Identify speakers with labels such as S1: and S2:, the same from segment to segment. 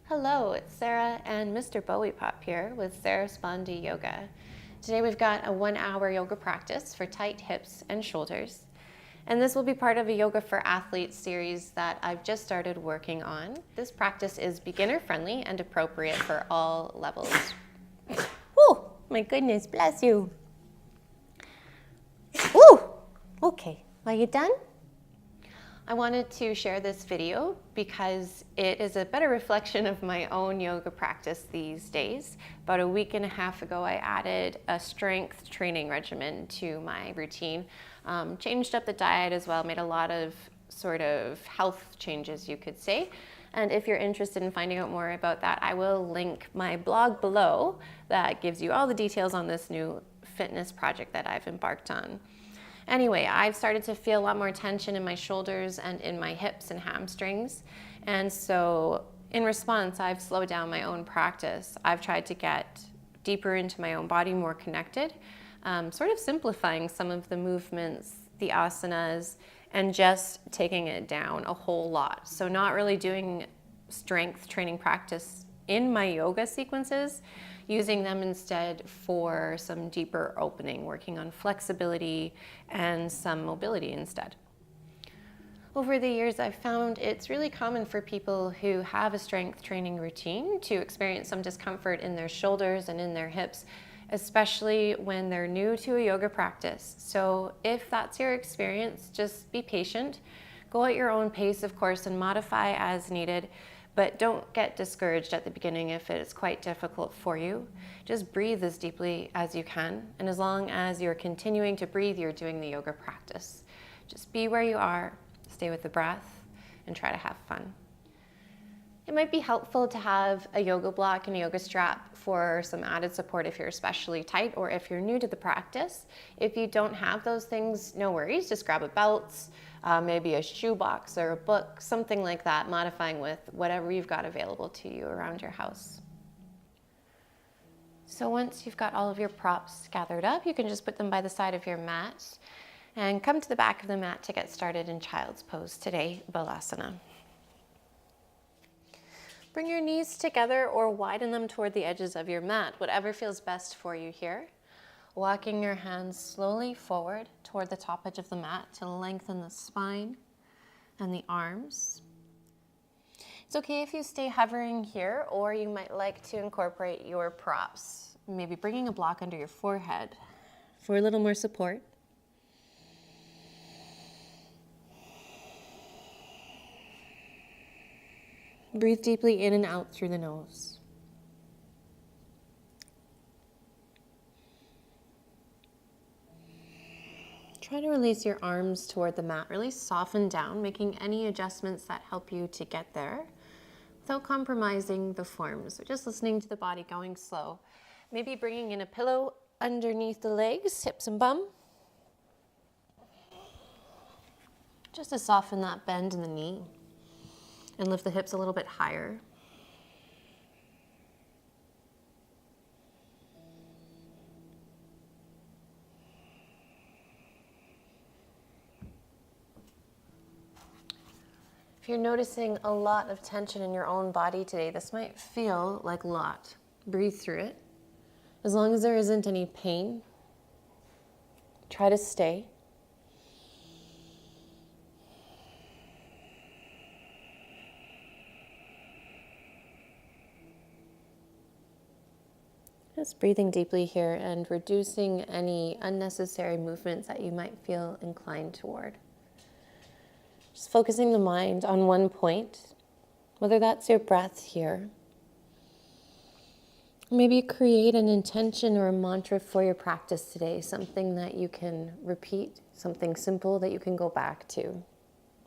S1: Hello, it's Sarah and Mr. Bowie Pop here with Sarah Spondy Yoga. Today we've got a 1-hour yoga practice for tight hips and shoulders. And this will be part of a Yoga for Athletes series that I've just started working on. This practice is beginner friendly and appropriate for all levels. Oh, my goodness, bless you. Ooh, okay, are you done? I wanted to share this video because it is a better reflection of my own yoga practice these days. About a week and a half ago, I added a strength training regimen to my routine. Changed up the diet as well, made a lot of sort of health changes, you could say. And if you're interested in finding out more about that, I will link my blog below that gives you all the details on this new fitness project that I've embarked on. Anyway, I've started to feel a lot more tension in my shoulders and in my hips and hamstrings. And so in response, I've slowed down my own practice. I've tried to get deeper into my own body, more connected, sort of simplifying some of the movements, the asanas, and just taking it down a whole lot. So not really doing strength training practice in my yoga sequences, using them instead for some deeper opening, working on flexibility and some mobility instead. Over the years, I've found it's really common for people who have a strength training routine to experience some discomfort in their shoulders and in their hips, especially when they're new to a yoga practice. So if that's your experience, just be patient. Go at your own pace, of course, and modify as needed. But don't get discouraged at the beginning if it's quite difficult for you. Just breathe as deeply as you can. And as long as you're continuing to breathe, you're doing the yoga practice. Just be where you are, stay with the breath, and try to have fun. It might be helpful to have a yoga block and a yoga strap for some added support if you're especially tight or if you're new to the practice. If you don't have those things, no worries. Just grab a belt, maybe a shoebox or a book, something like that, modifying with whatever you've got available to you around your house. So once you've got all of your props gathered up, you can just put them by the side of your mat and come to the back of the mat to get started in child's pose today, Balasana. Bring your knees together or widen them toward the edges of your mat, whatever feels best for you here. Walking your hands slowly forward toward the top edge of the mat to lengthen the spine and the arms. It's okay if you stay hovering here, or you might like to incorporate your props, maybe bringing a block under your forehead for a little more support. Breathe deeply in and out through the nose. Try to release your arms toward the mat. Really soften down, making any adjustments that help you to get there without compromising the form. So just listening to the body, going slow. Maybe bringing in a pillow underneath the legs, hips and bum. Just to soften that bend in the knee and lift the hips a little bit higher. If you're noticing a lot of tension in your own body today, this might feel like a lot. Breathe through it. As long as there isn't any pain, try to stay. Just breathing deeply here and reducing any unnecessary movements that you might feel inclined toward. Just focusing the mind on one point, whether that's your breath here. Maybe create an intention or a mantra for your practice today, something that you can repeat, something simple that you can go back to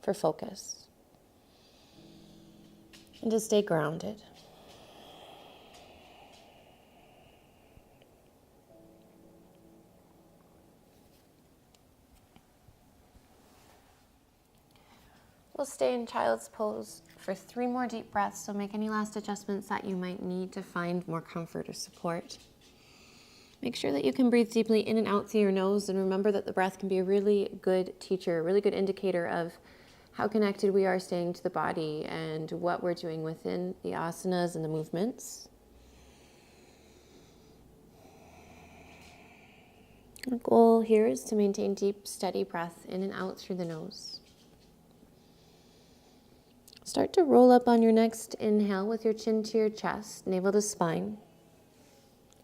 S1: for focus. And to stay grounded. We'll stay in child's pose for 3 more deep breaths, so make any last adjustments that you might need to find more comfort or support. Make sure that you can breathe deeply in and out through your nose, and remember that the breath can be a really good teacher, a really good indicator of how connected we are staying to the body and what we're doing within the asanas and the movements. The goal here is to maintain deep, steady breath in and out through the nose. Start to roll up on your next inhale with your chin to your chest, navel to spine.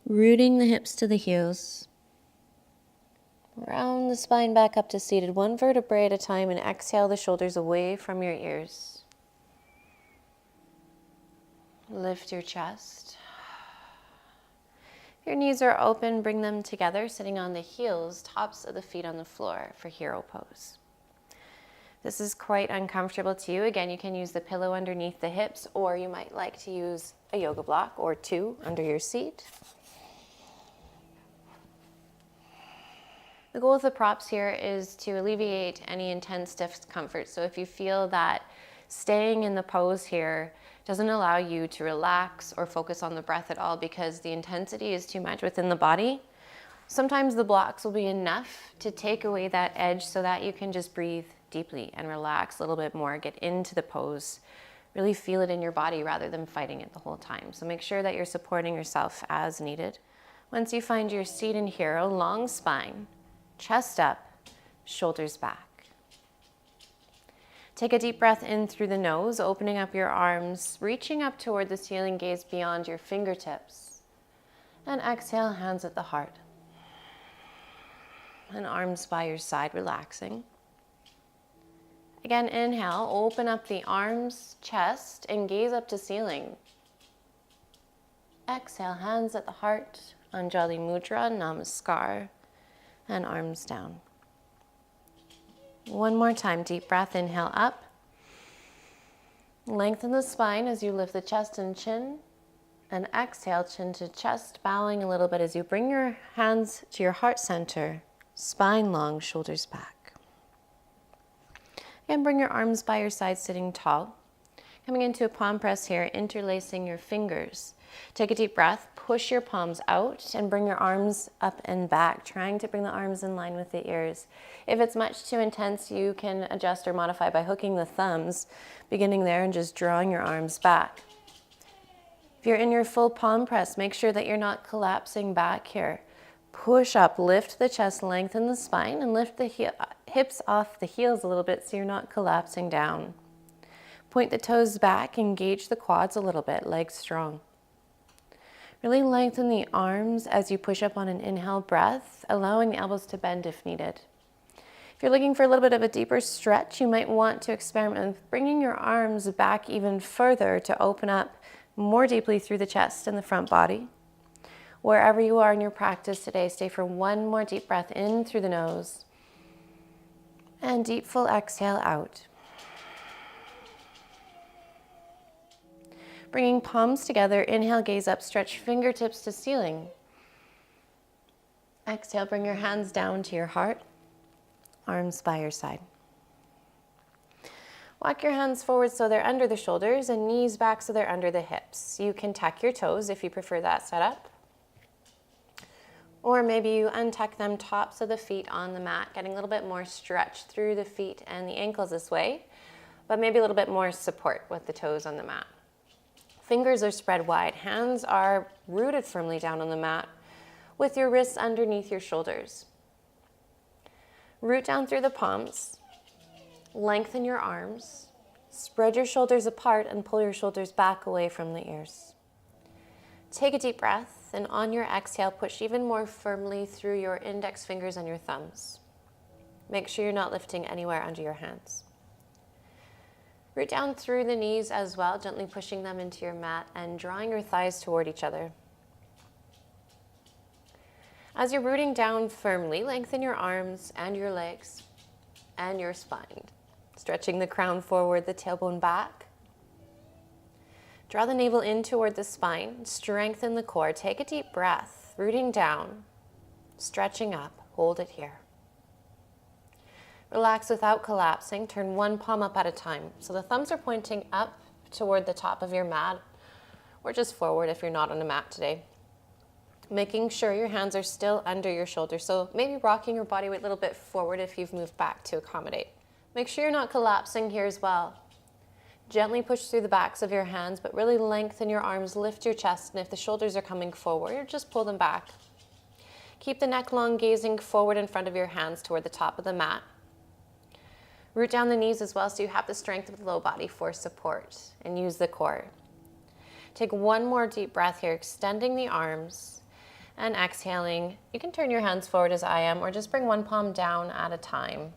S1: Rooting the hips to the heels. Round the spine back up to seated, one vertebrae at a time, and exhale the shoulders away from your ears. Lift your chest. If your knees are open, bring them together, sitting on the heels, tops of the feet on the floor for hero pose. This is quite uncomfortable to you. Again, you can use the pillow underneath the hips, or you might like to use a yoga block or two under your seat. The goal with the props here is to alleviate any intense discomfort. So if you feel that staying in the pose here doesn't allow you to relax or focus on the breath at all because the intensity is too much within the body, sometimes the blocks will be enough to take away that edge so that you can just breathe deeply and relax a little bit more, get into the pose, really feel it in your body rather than fighting it the whole time. So make sure that you're supporting yourself as needed. Once you find your seat in hero, long spine, chest up, shoulders back. Take a deep breath in through the nose, opening up your arms, reaching up toward the ceiling, gaze beyond your fingertips. And exhale, hands at the heart. And arms by your side, relaxing. Again, inhale, open up the arms, chest, and gaze up to ceiling. Exhale, hands at the heart, Anjali Mudra, Namaskar, and arms down. One more time, deep breath, inhale up. Lengthen the spine as you lift the chest and chin. And exhale, chin to chest, bowing a little bit as you bring your hands to your heart center. Spine long, shoulders back. And bring your arms by your side, sitting tall. Coming into a palm press here, interlacing your fingers. Take a deep breath, push your palms out and bring your arms up and back, trying to bring the arms in line with the ears. If it's much too intense, you can adjust or modify by hooking the thumbs, beginning there and just drawing your arms back. If you're in your full palm press, make sure that you're not collapsing back here. Push up, lift the chest, lengthen the spine, and lift the hips off the heels a little bit so you're not collapsing down. Point the toes back, engage the quads a little bit, legs strong. Really lengthen the arms as you push up on an inhale breath, allowing the elbows to bend if needed. If you're looking for a little bit of a deeper stretch, you might want to experiment with bringing your arms back even further to open up more deeply through the chest and the front body. Wherever you are in your practice today, stay for one more deep breath in through the nose and deep full exhale out. Bringing palms together, inhale, gaze up, stretch fingertips to ceiling. Exhale, bring your hands down to your heart, arms by your side. Walk your hands forward so they're under the shoulders and knees back so they're under the hips. You can tuck your toes if you prefer that setup. Or maybe you untuck them tops of the feet on the mat, getting a little bit more stretch through the feet and the ankles this way, but maybe a little bit more support with the toes on the mat. Fingers are spread wide, hands are rooted firmly down on the mat with your wrists underneath your shoulders. Root down through the palms, lengthen your arms, spread your shoulders apart and pull your shoulders back away from the ears. Take a deep breath and on your exhale, push even more firmly through your index fingers and your thumbs. Make sure you're not lifting anywhere under your hands. Root down through the knees as well, gently pushing them into your mat and drawing your thighs toward each other. As you're rooting down firmly, lengthen your arms and your legs and your spine. Stretching the crown forward, the tailbone back. Draw the navel in toward the spine, strengthen the core. Take a deep breath, rooting down, stretching up, hold it here. Relax without collapsing. Turn one palm up at a time. So the thumbs are pointing up toward the top of your mat, or just forward if you're not on a mat today. Making sure your hands are still under your shoulders. So maybe rocking your body weight a little bit forward if you've moved back to accommodate. Make sure you're not collapsing here as well. Gently push through the backs of your hands, but really lengthen your arms, lift your chest, and if the shoulders are coming forward, just pull them back. Keep the neck long, gazing forward in front of your hands toward the top of the mat. Root down the knees as well so you have the strength of the low body for support, and use the core. Take one more deep breath here, extending the arms and exhaling. You can turn your hands forward as I am, or just bring one palm down at a time.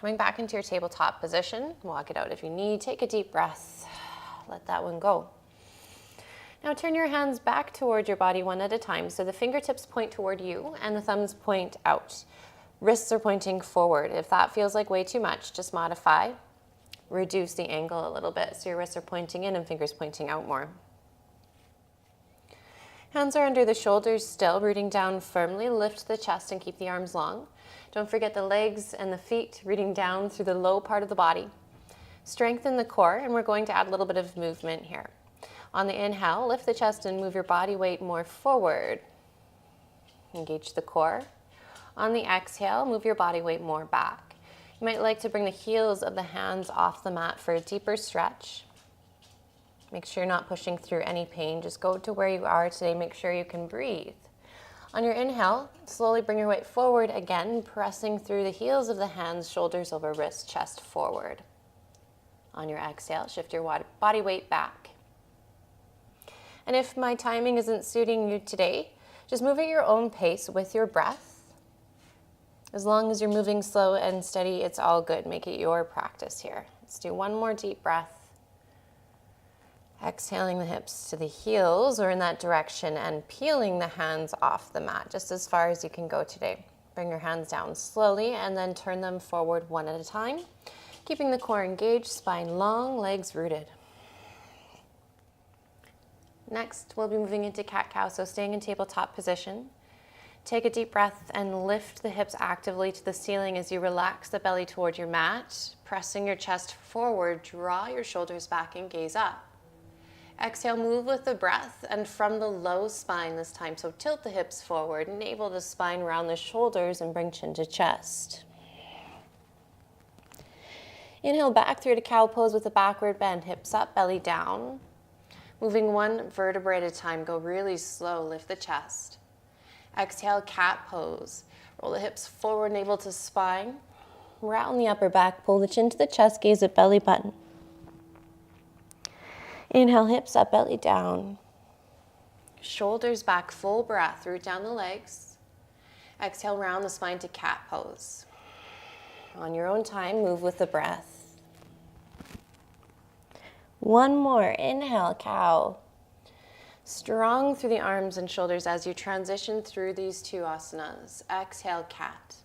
S1: Coming back into your tabletop position, walk it out if you need. Take a deep breath, let that one go. Now turn your hands back toward your body one at a time. So the fingertips point toward you and the thumbs point out. Wrists are pointing forward. If that feels like way too much, just modify. Reduce the angle a little bit so your wrists are pointing in and fingers pointing out more. Hands are under the shoulders still, rooting down firmly. Lift the chest and keep the arms long. Don't forget the legs and the feet, rooting down through the low part of the body. Strengthen the core, and we're going to add a little bit of movement here. On the inhale, lift the chest and move your body weight more forward. Engage the core. On the exhale, move your body weight more back. You might like to bring the heels of the hands off the mat for a deeper stretch. Make sure you're not pushing through any pain. Just go to where you are today. Make sure you can breathe. On your inhale, slowly bring your weight forward again, pressing through the heels of the hands, shoulders over wrists, chest forward. On your exhale, shift your body weight back. And if my timing isn't suiting you today, just move at your own pace with your breath. As long as you're moving slow and steady, it's all good. Make it your practice here. Let's do one more deep breath. Exhaling the hips to the heels or in that direction and peeling the hands off the mat just as far as you can go today. Bring your hands down slowly and then turn them forward one at a time, keeping the core engaged, spine long, legs rooted. Next, we'll be moving into cat-cow, so staying in tabletop position. Take a deep breath and lift the hips actively to the ceiling as you relax the belly toward your mat, pressing your chest forward, draw your shoulders back and gaze up. Exhale, move with the breath and from the low spine this time. So tilt the hips forward, navel the spine around the shoulders and bring chin to chest. Inhale back through to cow pose with a backward bend, hips up, belly down. Moving one vertebra at a time, go really slow, lift the chest. Exhale, cat pose. Roll the hips forward, navel to spine. Round the upper back, pull the chin to the chest, gaze at belly button. Inhale, hips up, belly down. Shoulders back, full breath, root down the legs. Exhale, round the spine to cat pose. On your own time, move with the breath. One more, inhale, cow. Strong through the arms and shoulders as you transition through these two asanas. Exhale, cat.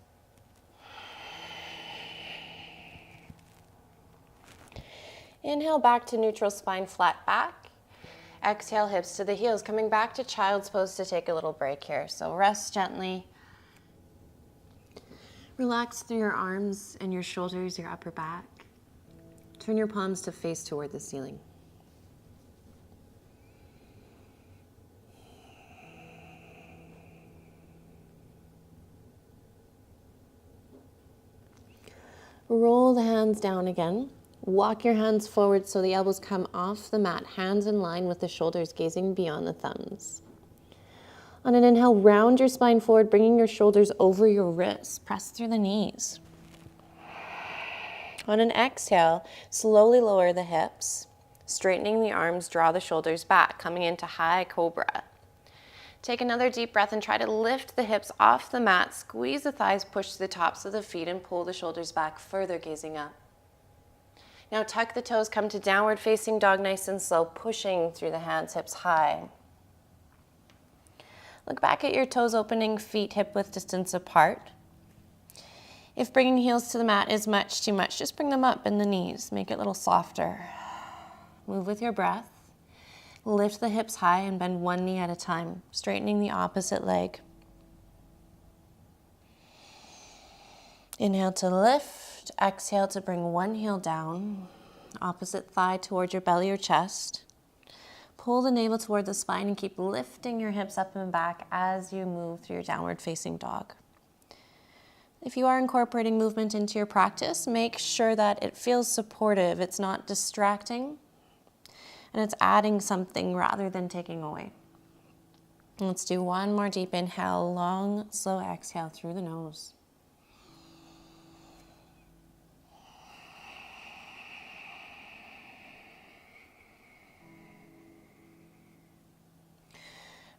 S1: Inhale back to neutral spine, flat back. Exhale, hips to the heels. Coming back to child's pose to take a little break here. So rest gently. Relax through your arms and your shoulders, your upper back. Turn your palms to face toward the ceiling. Roll the hands down again. Walk your hands forward so the elbows come off the mat, hands in line with the shoulders, gazing beyond the thumbs. On an inhale, round your spine forward, bringing your shoulders over your wrists. Press through the knees. On an exhale, slowly lower the hips, straightening the arms, draw the shoulders back, coming into high cobra. Take another deep breath and try to lift the hips off the mat, squeeze the thighs, push the tops of the feet, and pull the shoulders back further, gazing up. Now tuck the toes, come to downward facing dog nice and slow, pushing through the hands, hips high. Look back at your toes, opening feet hip width distance apart. If bringing heels to the mat is much too much, just bring them up in the knees, make it a little softer. Move with your breath. Lift the hips high and bend one knee at a time, straightening the opposite leg. Inhale to lift, exhale to bring one heel down, opposite thigh toward your belly or chest. Pull the navel toward the spine and keep lifting your hips up and back as you move through your downward facing dog. If you are incorporating movement into your practice, make sure that it feels supportive, it's not distracting, and it's adding something rather than taking away. Let's do one more deep inhale, long, slow exhale through the nose.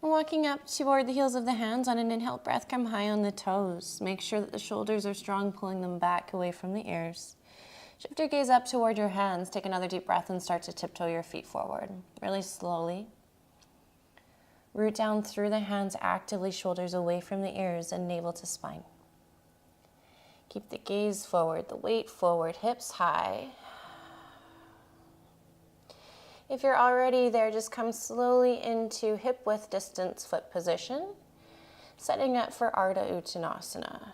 S1: Walking up toward the heels of the hands on an inhale breath, come high on the toes. Make sure that the shoulders are strong, pulling them back away from the ears. Shift your gaze up toward your hands. Take another deep breath and start to tiptoe your feet forward. Really slowly. Root down through the hands actively, shoulders away from the ears and navel to spine. Keep the gaze forward, the weight forward, hips high. If you're already there, just come slowly into hip width distance foot position, setting up for Ardha Uttanasana.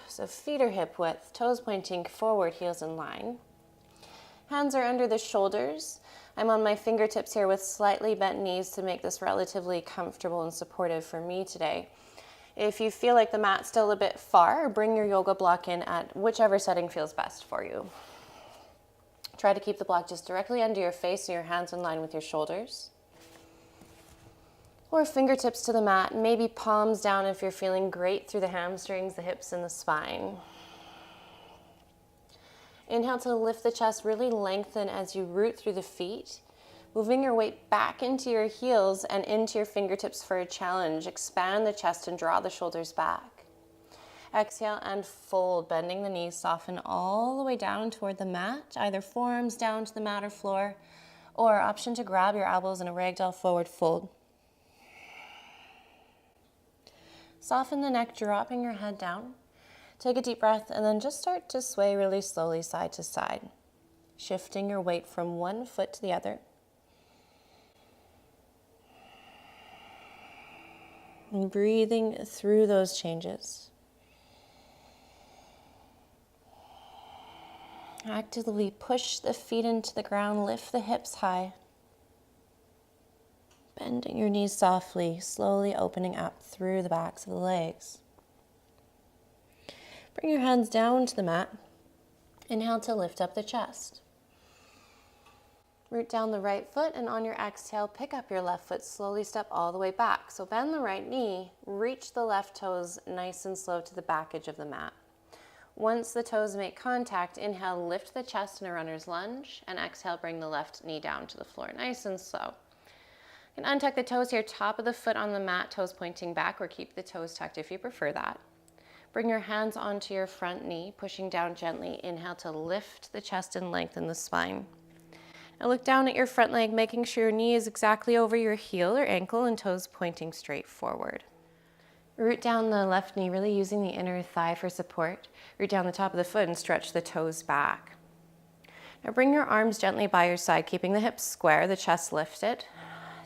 S1: So feet are hip width, toes pointing forward, heels in line. Hands are under the shoulders. I'm on my fingertips here with slightly bent knees to make this relatively comfortable and supportive for me today. If you feel like the mat's still a bit far, bring your yoga block in at whichever setting feels best for you. Try to keep the block just directly under your face so your hands in line with your shoulders. Or fingertips to the mat, maybe palms down if you're feeling great through the hamstrings, the hips, and the spine. Inhale to lift the chest, really lengthen as you root through the feet, moving your weight back into your heels and into your fingertips for a challenge. Expand the chest and draw the shoulders back. Exhale and fold, bending the knees, soften all the way down toward the mat, either forearms down to the mat or floor, or option to grab your elbows in a ragdoll forward fold. Soften the neck, dropping your head down. Take a deep breath and then just start to sway really slowly side to side, shifting your weight from one foot to the other. And breathing through those changes. Actively push the feet into the ground, lift the hips high. Bending your knees softly, slowly opening up through the backs of the legs. Bring your hands down to the mat. Inhale to lift up the chest. Root down the right foot, and on your exhale, pick up your left foot, slowly step all the way back. So bend the right knee, reach the left toes nice and slow to the back edge of the mat. Once the toes make contact, inhale, lift the chest in a runner's lunge, and exhale, bring the left knee down to the floor, nice and slow. You can untuck the toes here, top of the foot on the mat, toes pointing back, or keep the toes tucked if you prefer that. Bring your hands onto your front knee, pushing down gently. Inhale to lift the chest and lengthen the spine. Now look down at your front leg, making sure your knee is exactly over your heel or ankle and toes pointing straight forward. Root down the left knee, really using the inner thigh for support. Root down the top of the foot and stretch the toes back. Now bring your arms gently by your side, keeping the hips square, the chest lifted.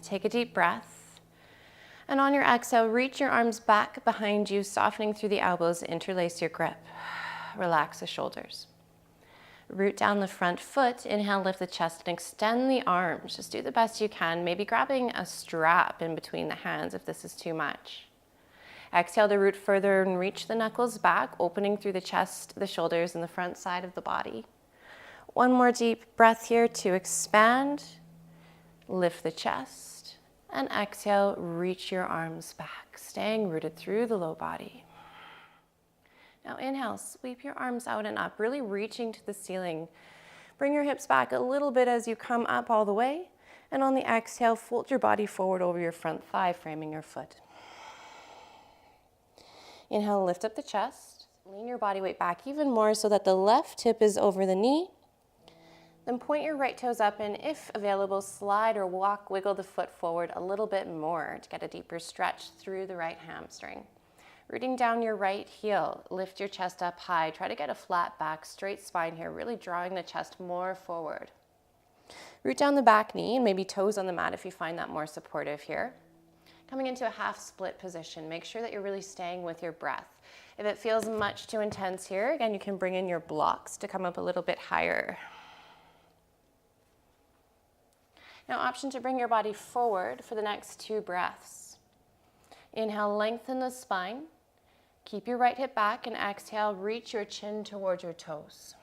S1: Take a deep breath. And on your exhale, reach your arms back behind you, softening through the elbows, interlace your grip. Relax the shoulders. Root down the front foot, inhale, lift the chest, and extend the arms. Just do the best you can, maybe grabbing a strap in between the hands if this is too much. Exhale to root further and reach the knuckles back, opening through the chest, the shoulders, and the front side of the body. One more deep breath here to expand. Lift the chest, and exhale, reach your arms back, staying rooted through the low body. Now inhale, sweep your arms out and up, really reaching to the ceiling. Bring your hips back a little bit as you come up all the way, and on the exhale, fold your body forward over your front thigh, framing your foot. Inhale, lift up the chest, lean your body weight back even more so that the left hip is over the knee. Then point your right toes up and, if available, slide or walk, wiggle the foot forward a little bit more to get a deeper stretch through the right hamstring. Rooting down your right heel, lift your chest up high. Try to get a flat back, straight spine here, really drawing the chest more forward. Root down the back knee and maybe toes on the mat if you find that more supportive here. Coming into a half split position, make sure that you're really staying with your breath. If it feels much too intense here, again, you can bring in your blocks to come up a little bit higher. Now, option to bring your body forward for the next 2 breaths. Inhale, lengthen the spine. Keep your right hip back and exhale, reach your chin towards your toes.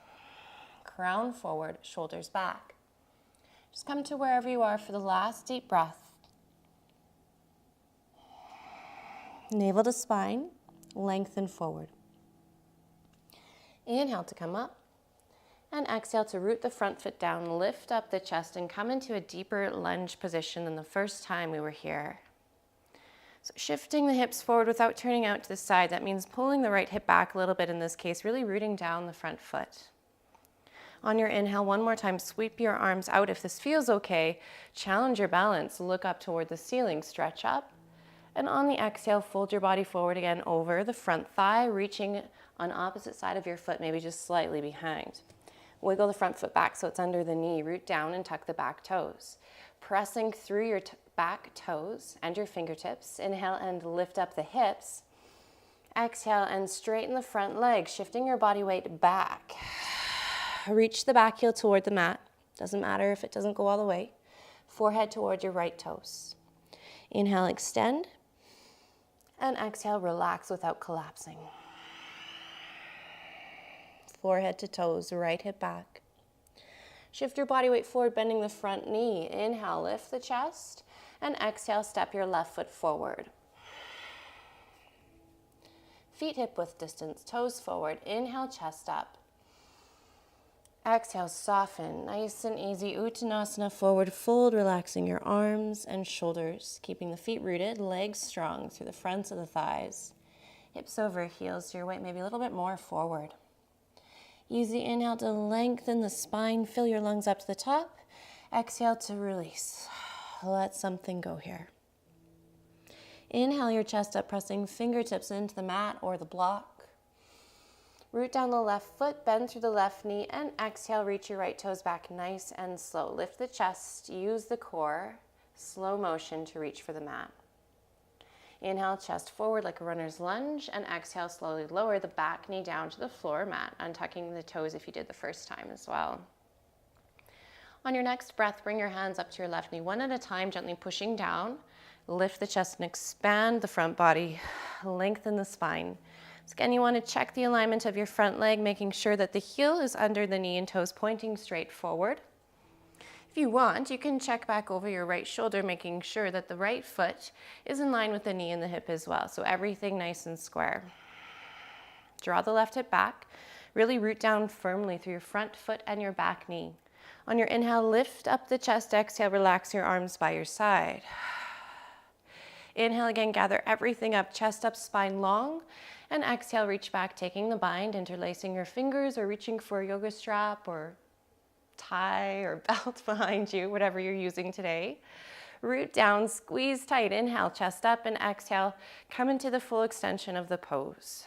S1: Crown forward, shoulders back. Just come to wherever you are for the last deep breath. Navel to spine, lengthen forward. Inhale to come up, and exhale to root the front foot down, lift up the chest, and come into a deeper lunge position than the first time we were here. So shifting the hips forward without turning out to the side, that means pulling the right hip back a little bit in this case, really rooting down the front foot. On your inhale, one more time, sweep your arms out. If this feels okay, challenge your balance, look up toward the ceiling, stretch up. And on the exhale, fold your body forward again over the front thigh, reaching on opposite side of your foot, maybe just slightly behind. Wiggle the front foot back so it's under the knee, root down and tuck the back toes. Pressing through your back toes and your fingertips. Inhale and lift up the hips. Exhale and straighten the front leg, shifting your body weight back. Reach the back heel toward the mat. Doesn't matter if it doesn't go all the way. Forehead toward your right toes. Inhale, extend. And exhale, relax without collapsing. Forehead to toes, right hip back. Shift your body weight forward, bending the front knee. Inhale, lift the chest. And exhale, step your left foot forward. Feet hip width distance, toes forward. Inhale, chest up. Exhale, soften, nice and easy. Uttanasana, forward fold, relaxing your arms and shoulders, keeping the feet rooted, legs strong through the fronts of the thighs. Hips over heels, so your weight maybe a little bit more forward. Use the inhale to lengthen the spine, fill your lungs up to the top. Exhale to release. Let something go here. Inhale your chest up, pressing fingertips into the mat or the block. Root down the left foot, bend through the left knee, and exhale, reach your right toes back nice and slow. Lift the chest, use the core, slow motion to reach for the mat. Inhale, chest forward like a runner's lunge, and exhale, slowly lower the back knee down to the floor mat, untucking the toes if you did the first time as well. On your next breath, bring your hands up to your left knee, one at a time, gently pushing down. Lift the chest and expand the front body, lengthen the spine. So again, you want to check the alignment of your front leg, making sure that the heel is under the knee and toes pointing straight forward. If you want, you can check back over your right shoulder, making sure that the right foot is in line with the knee and the hip as well. So everything nice and square. Draw the left hip back. Really root down firmly through your front foot and your back knee. On your inhale, lift up the chest. Exhale, relax your arms by your side. Inhale again, gather everything up, chest up, spine long. And exhale, reach back, taking the bind, interlacing your fingers or reaching for a yoga strap or tie or belt behind you, whatever you're using today. Root down, squeeze tight. Inhale, chest up, and exhale, come into the full extension of the pose.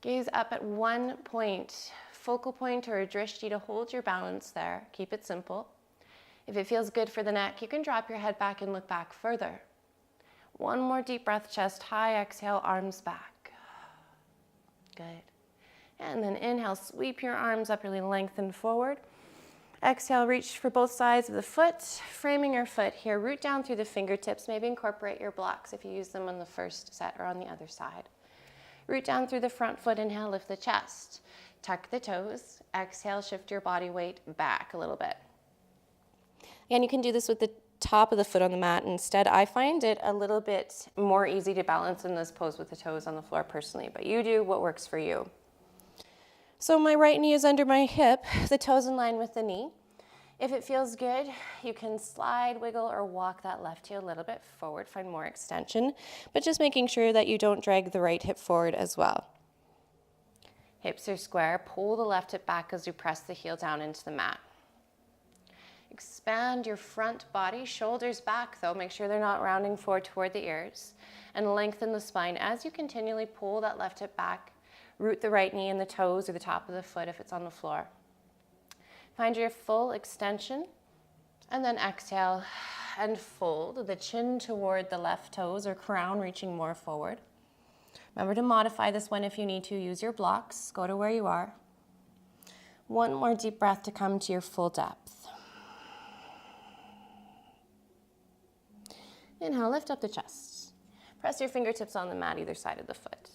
S1: Gaze up at one point, focal point or a drishti to hold your balance there. Keep it simple. If it feels good for the neck, you can drop your head back and look back further. One more deep breath, chest high, exhale, arms back. Good. And then inhale, sweep your arms up, really lengthen forward. Exhale, reach for both sides of the foot, framing your foot here. Root down through the fingertips, maybe incorporate your blocks if you use them on the first set or on the other side. Root down through the front foot, inhale, lift the chest. Tuck the toes. Exhale, shift your body weight back a little bit. Again, you can do this with the top of the foot on the mat. Instead, I find it a little bit more easy to balance in this pose with the toes on the floor personally, but you do what works for you. So my right knee is under my hip, the toes in line with the knee. If it feels good, you can slide, wiggle, or walk that left heel a little bit forward, find more extension, but just making sure that you don't drag the right hip forward as well. Hips are square, pull the left hip back as you press the heel down into the mat. Expand your front body, shoulders back though, make sure they're not rounding forward toward the ears, and lengthen the spine as you continually pull that left hip back. Root the right knee in the toes or the top of the foot if it's on the floor. Find your full extension, and then exhale and fold the chin toward the left toes or crown, reaching more forward. Remember to modify this one if you need to. Use your blocks, go to where you are. One more deep breath to come to your full depth. Inhale, lift up the chest. Press your fingertips on the mat either side of the foot.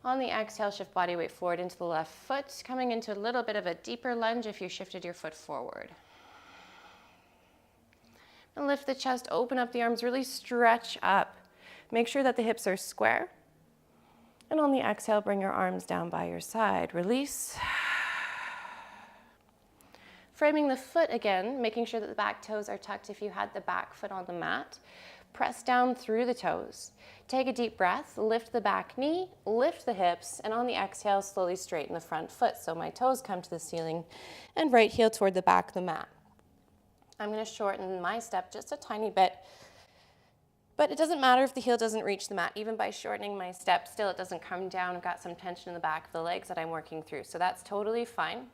S1: On the exhale, shift body weight forward into the left foot, coming into a little bit of a deeper lunge if you shifted your foot forward. And lift the chest, open up the arms, really stretch up. Make sure that the hips are square. And on the exhale, bring your arms down by your side. Release. Framing the foot again, making sure that the back toes are tucked if you had the back foot on the mat. Press down through the toes. Take a deep breath, lift the back knee, lift the hips, and on the exhale, slowly straighten the front foot. So my toes come to the ceiling and right heel toward the back of the mat. I'm going to shorten my step just a tiny bit, but it doesn't matter if the heel doesn't reach the mat. Even by shortening my step, still it doesn't come down. I've got some tension in the back of the legs that I'm working through, so that's totally fine.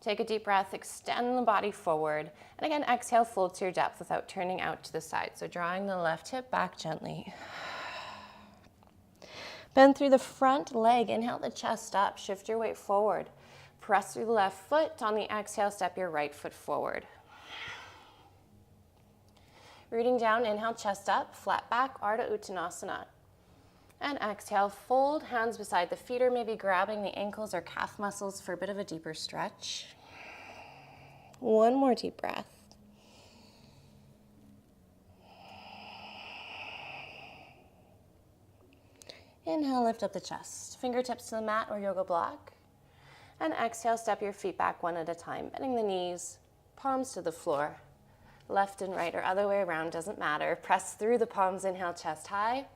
S1: Take a deep breath, extend the body forward, and again, exhale, fold to your depth without turning out to the side. So drawing the left hip back gently. Bend through the front leg, inhale the chest up, shift your weight forward. Press through the left foot, on the exhale, step your right foot forward. Rooting down, inhale, chest up, flat back, Ardha Uttanasana. And exhale, fold hands beside the feet or maybe grabbing the ankles or calf muscles for a bit of a deeper stretch. One more deep breath. Inhale, lift up the chest. Fingertips to the mat or yoga block. And exhale, step your feet back one at a time, bending the knees, palms to the floor. Left and right or other way around, doesn't matter. Press through the palms, inhale, chest high.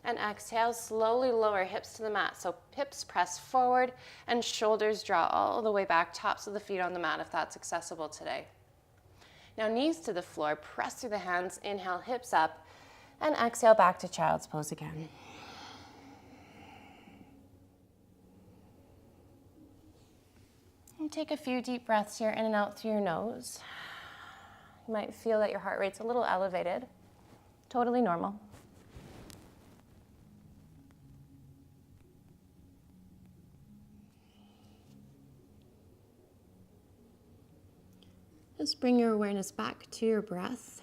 S1: And exhale, slowly lower hips to the mat. So hips press forward and shoulders draw all the way back, tops of the feet on the mat if that's accessible today. Now knees to the floor, press through the hands, inhale, hips up, and exhale back to child's pose again. And take a few deep breaths here in and out through your nose. You might feel that your heart rate's a little elevated. Totally normal. Just bring your awareness back to your breath.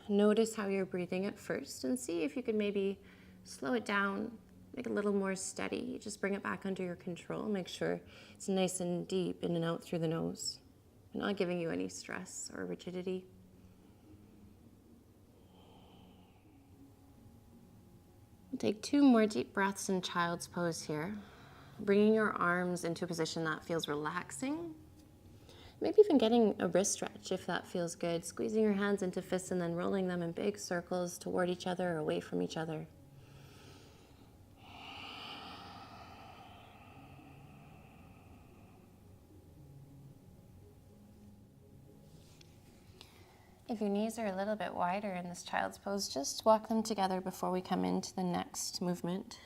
S1: Notice how you're breathing at first and see if you can maybe slow it down, make it a little more steady. Just bring it back under your control. Make sure it's nice and deep in and out through the nose. I'm not giving you any stress or rigidity. Take 2 more deep breaths in child's pose here. Bringing your arms into a position that feels relaxing. Maybe even getting a wrist stretch if that feels good. Squeezing your hands into fists and then rolling them in big circles toward each other or away from each other. If your knees are a little bit wider in this child's pose, just walk them together before we come into the next movement.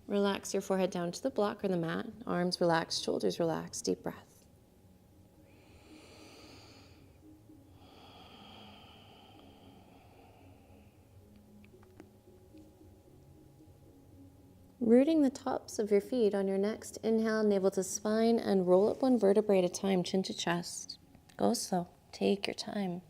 S1: Relax your forehead down to the block or the mat. Arms relaxed, shoulders relaxed. Deep breath. Rooting the tops of your feet on your next inhale, navel to spine, and roll up 1 vertebrae at a time, chin to chest. Go slow. Take your time.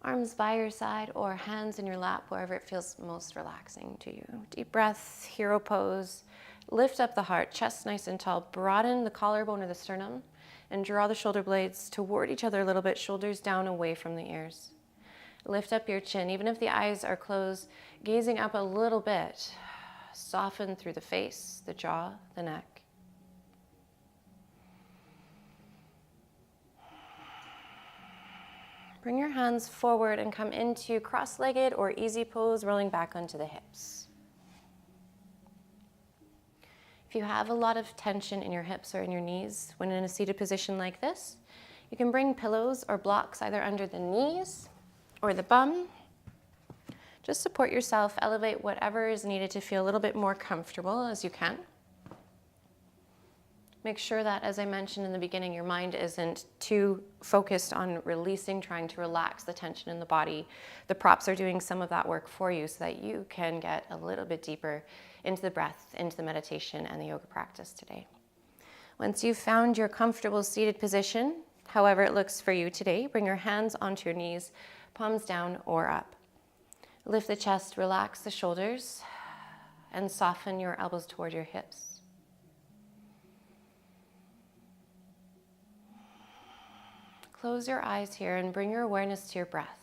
S1: Arms by your side or hands in your lap, wherever it feels most relaxing to you. Deep breath, hero pose. Lift up the heart, chest nice and tall. Broaden the collarbone or the sternum and draw the shoulder blades toward each other a little bit, shoulders down away from the ears. Lift up your chin, even if the eyes are closed, gazing up a little bit. Soften through the face, the jaw, the neck. Bring your hands forward and come into cross-legged or easy pose, rolling back onto the hips. If you have a lot of tension in your hips or in your knees when in a seated position like this, you can bring pillows or blocks either under the knees or the bum. Just support yourself, elevate whatever is needed to feel a little bit more comfortable as you can. Make sure that, as I mentioned in the beginning, your mind isn't too focused on releasing, trying to relax the tension in the body. The props are doing some of that work for you so that you can get a little bit deeper into the breath, into the meditation and the yoga practice today. Once you've found your comfortable seated position, however it looks for you today. Bring your hands onto your knees, palms down or up. Lift the chest, relax the shoulders, and soften your elbows toward your hips. Close your eyes here and bring your awareness to your breath.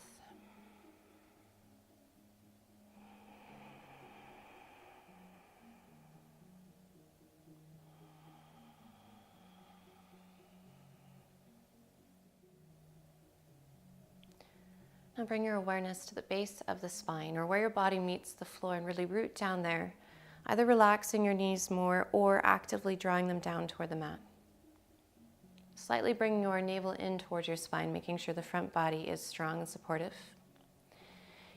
S1: Now bring your awareness to the base of the spine, or where your body meets the floor, and really root down there, either relaxing your knees more or actively drawing them down toward the mat. Slightly bring your navel in towards your spine, making sure the front body is strong and supportive.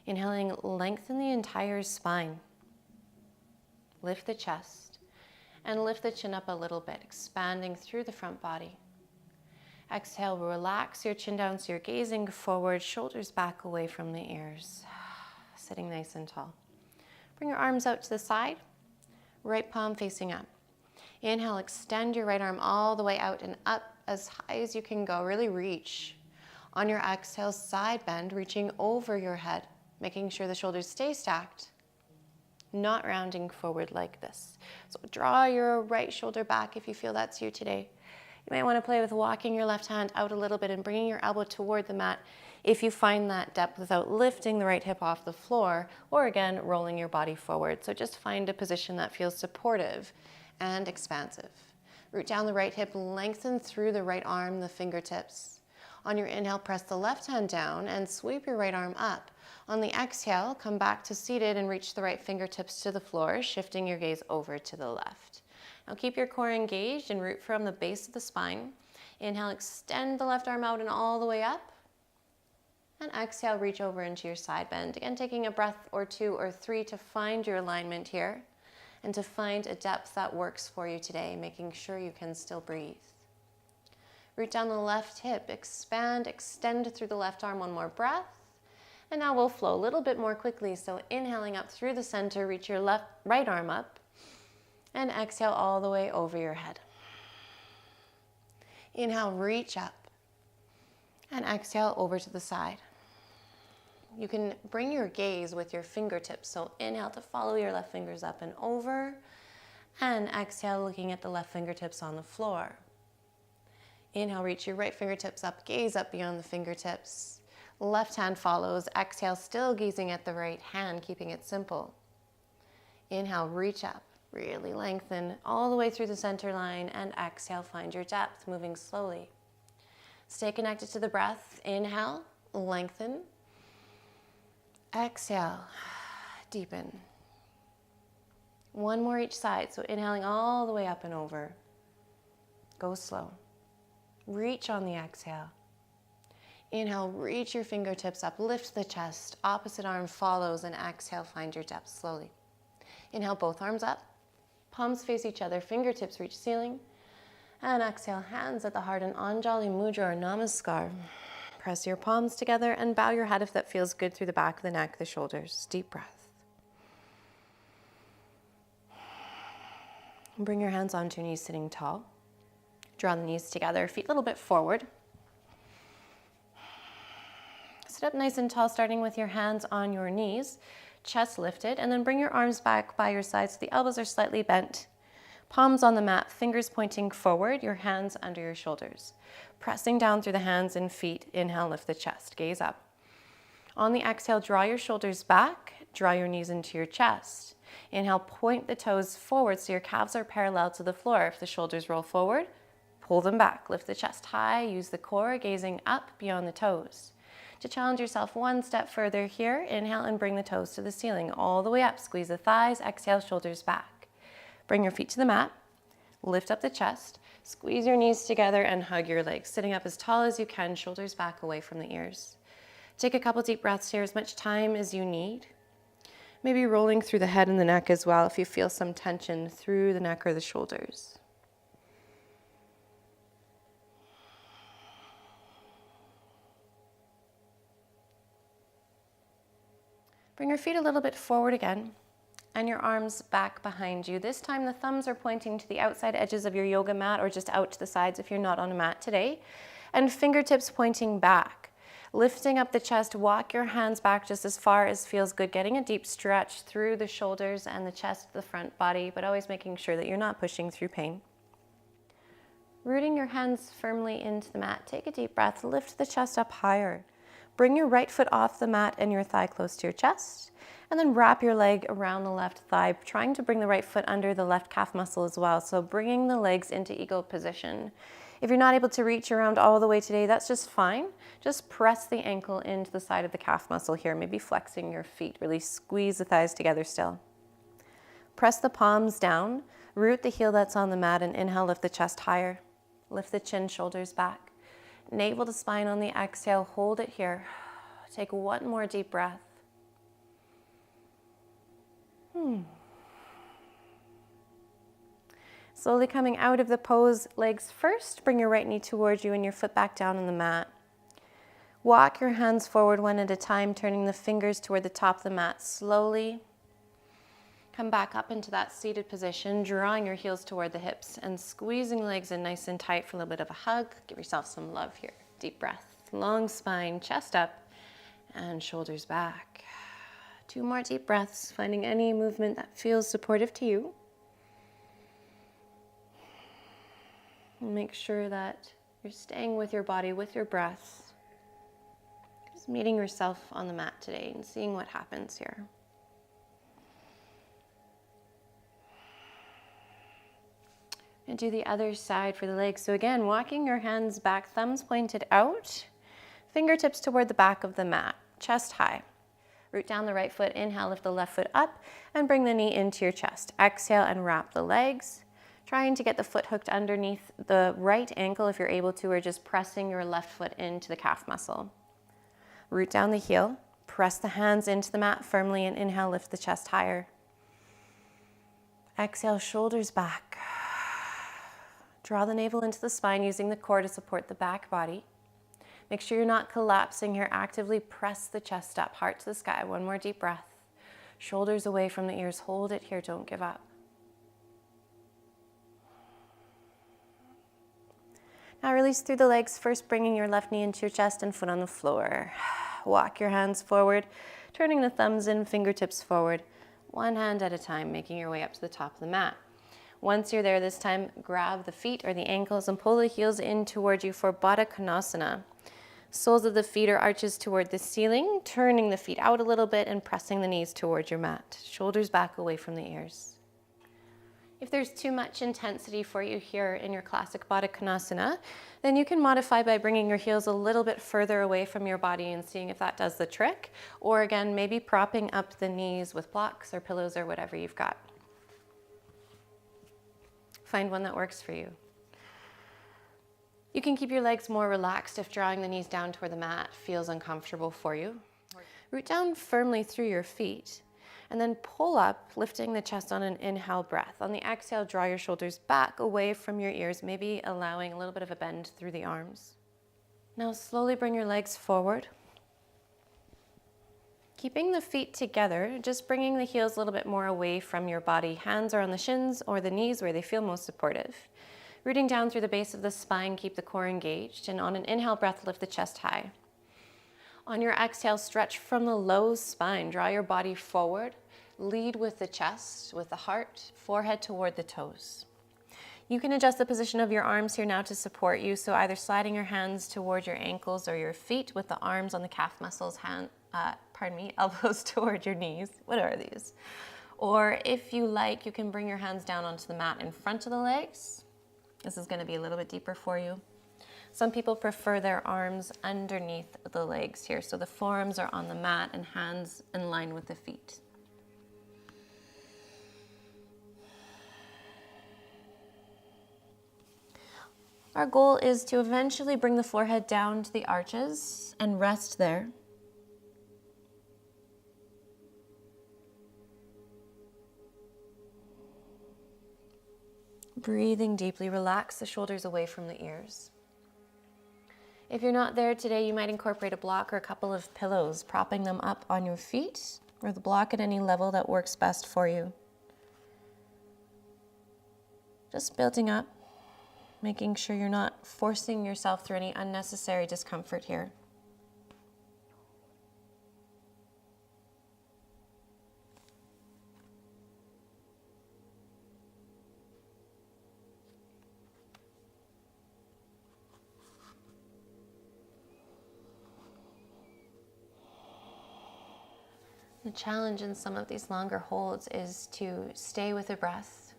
S1: Inhaling, lengthen the entire spine. Lift the chest and lift the chin up a little bit, expanding through the front body. Exhale, relax your chin down so you're gazing forward, shoulders back away from the ears, sitting nice and tall. Bring your arms out to the side, right palm facing up. Inhale, extend your right arm all the way out and up as high as you can go. Really reach. On your exhale, side bend, reaching over your head, making sure the shoulders stay stacked, not rounding forward like this. So draw your right shoulder back if you feel that's you today. You might want to play with walking your left hand out a little bit and bringing your elbow toward the mat if you find that depth without lifting the right hip off the floor, or again, rolling your body forward. So just find a position that feels supportive and expansive. Root down the right hip, lengthen through the right arm, the fingertips. On your inhale, press the left hand down and sweep your right arm up. On the exhale, come back to seated and reach the right fingertips to the floor, shifting your gaze over to the left. Now keep your core engaged and root from the base of the spine. Inhale, extend the left arm out and all the way up. And exhale, reach over into your side bend. Again, taking a breath or two or three to find your alignment here and to find a depth that works for you today, making sure you can still breathe. Root down the left hip, expand, extend through the left arm, one more breath. And now we'll flow a little bit more quickly. So inhaling up through the center, reach your right arm up. And exhale all the way over your head. Inhale, reach up. And exhale over to the side. You can bring your gaze with your fingertips. So inhale to follow your left fingers up and over. And exhale, looking at the left fingertips on the floor. Inhale, reach your right fingertips up, gaze up beyond the fingertips. Left hand follows. Exhale, still gazing at the right hand, keeping it simple. Inhale, reach up. Really lengthen all the way through the center line, and exhale, find your depth, moving slowly. Stay connected to the breath. Inhale, lengthen. Exhale, deepen. One more each side, so inhaling all the way up and over. Go slow. Reach on the exhale. Inhale, reach your fingertips up, lift the chest, opposite arm follows, and exhale, find your depth slowly. Inhale, both arms up. Palms face each other, fingertips reach ceiling. And exhale, hands at the heart in Anjali Mudra or Namaskar. Press your palms together and bow your head if that feels good through the back of the neck, the shoulders. Deep breath. Bring your hands onto your knees, sitting tall. Draw the knees together, feet a little bit forward. Sit up nice and tall, starting with your hands on your knees. Chest lifted, and then bring your arms back by your sides so the elbows are slightly bent. Palms on the mat, fingers pointing forward, your hands under your shoulders. Pressing down through the hands and feet. Inhale, lift the chest, gaze up. On the exhale, draw your shoulders back, draw your knees into your chest. Inhale, point the toes forward so your calves are parallel to the floor. If the shoulders roll forward, pull them back, lift the chest high, use the core, gazing up beyond the toes. To challenge yourself one step further here, inhale and bring the toes to the ceiling, all the way up. Squeeze the thighs, exhale, shoulders back. Bring your feet to the mat, lift up the chest, squeeze your knees together and hug your legs, sitting up as tall as you can, shoulders back away from the ears. Take a couple deep breaths here, as much time as you need. Maybe rolling through the head and the neck as well if you feel some tension through the neck or the shoulders. Bring your feet a little bit forward again and your arms back behind you. This time the thumbs are pointing to the outside edges of your yoga mat or just out to the sides if you're not on a mat today. and fingertips pointing back. Lifting up the chest, walk your hands back just as far as feels good, getting a deep stretch through the shoulders and the chest, the front body, but always making sure that you're not pushing through pain. Rooting your hands firmly into the mat, take a deep breath, lift the chest up higher. Bring your right foot off the mat and your thigh close to your chest, and then wrap your leg around the left thigh, trying to bring the right foot under the left calf muscle as well, so bringing the legs into eagle position. If you're not able to reach around all the way today, that's just fine. Just press the ankle into the side of the calf muscle here, maybe flexing your feet. Really squeeze the thighs together still. Press the palms down, root the heel that's on the mat, and inhale, lift the chest higher. Lift the chin, shoulders back. Navel to spine on the exhale, hold it here. Take one more deep breath. Slowly coming out of the pose, legs first, bring your right knee towards you and your foot back down on the mat. Walk your hands forward one at a time, turning the fingers toward the top of the mat. Slowly come back up into that seated position, drawing your heels toward the hips and squeezing legs in nice and tight for a little bit of a hug. Give yourself some love here. Deep breath, long spine, chest up, and shoulders back. 2 more deep breaths, finding any movement that feels supportive to you. Make sure that you're staying with your body, with your breath. Just meeting yourself on the mat today and seeing what happens here. And do the other side for the legs. So again, walking your hands back, thumbs pointed out, fingertips toward the back of the mat, chest high. Root down the right foot, inhale, lift the left foot up, and bring the knee into your chest. Exhale and wrap the legs. Trying to get the foot hooked underneath the right ankle if you're able to, or just pressing your left foot into the calf muscle. Root down the heel, press the hands into the mat firmly, and inhale, lift the chest higher. Exhale, shoulders back. Draw the navel into the spine, using the core to support the back body. Make sure you're not collapsing here. Actively press the chest up, heart to the sky. One more deep breath. Shoulders away from the ears. Hold it here, don't give up. Now release through the legs, first bringing your left knee into your chest and foot on the floor. Walk your hands forward, turning the thumbs and fingertips forward, one hand at a time, making your way up to the top of the mat. Once you're there this time, grab the feet or the ankles and pull the heels in toward you for Baddha Konasana. Soles of the feet are arches toward the ceiling, turning the feet out a little bit and pressing the knees toward your mat. Shoulders back away from the ears. If there's too much intensity for you here in your classic Baddha Konasana, then you can modify by bringing your heels a little bit further away from your body and seeing if that does the trick. Or again, maybe propping up the knees with blocks or pillows or whatever you've got. Find one that works for you. You can keep your legs more relaxed if drawing the knees down toward the mat feels uncomfortable for you. Root down firmly through your feet. And then pull up, lifting the chest on an inhale breath. On the exhale, draw your shoulders back away from your ears, maybe allowing a little bit of a bend through the arms. Now slowly bring your legs forward. Keeping the feet together, just bringing the heels a little bit more away from your body. Hands are on the shins or the knees where they feel most supportive. Rooting down through the base of the spine, keep the core engaged. And on an inhale breath, lift the chest high. On your exhale, stretch from the low spine. Draw your body forward. Lead with the chest, with the heart, forehead toward the toes. You can adjust the position of your arms here now to support you. So either sliding your hands toward your ankles or your feet with the arms on the calf muscles, elbows toward your knees. What are these? Or if you like, you can bring your hands down onto the mat in front of the legs. This is going to be a little bit deeper for you. Some people prefer their arms underneath the legs here. So the forearms are on the mat and hands in line with the feet. Our goal is to eventually bring the forehead down to the arches and rest there. Breathing deeply, relax the shoulders away from the ears. If you're not there today, you might incorporate a block or a couple of pillows, propping them up on your feet or the block at any level that works best for you. Just building up, making sure you're not forcing yourself through any unnecessary discomfort here. The challenge in some of these longer holds is to stay with the breath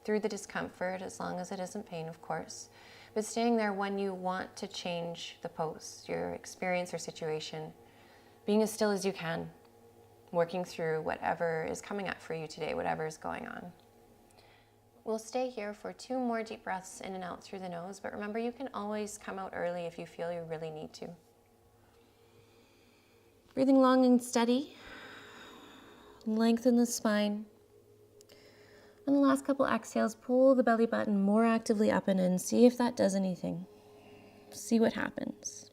S1: through the discomfort, as long as it isn't pain, of course, but staying there when you want to change the pose, your experience or situation, being as still as you can, working through whatever is coming up for you today, whatever is going on. We'll stay here for 2 more deep breaths in and out through the nose, but remember, you can always come out early if you feel you really need to. Breathing long and steady. Lengthen the spine. On the last couple exhales, pull the belly button more actively up and in. See if that does anything. See what happens.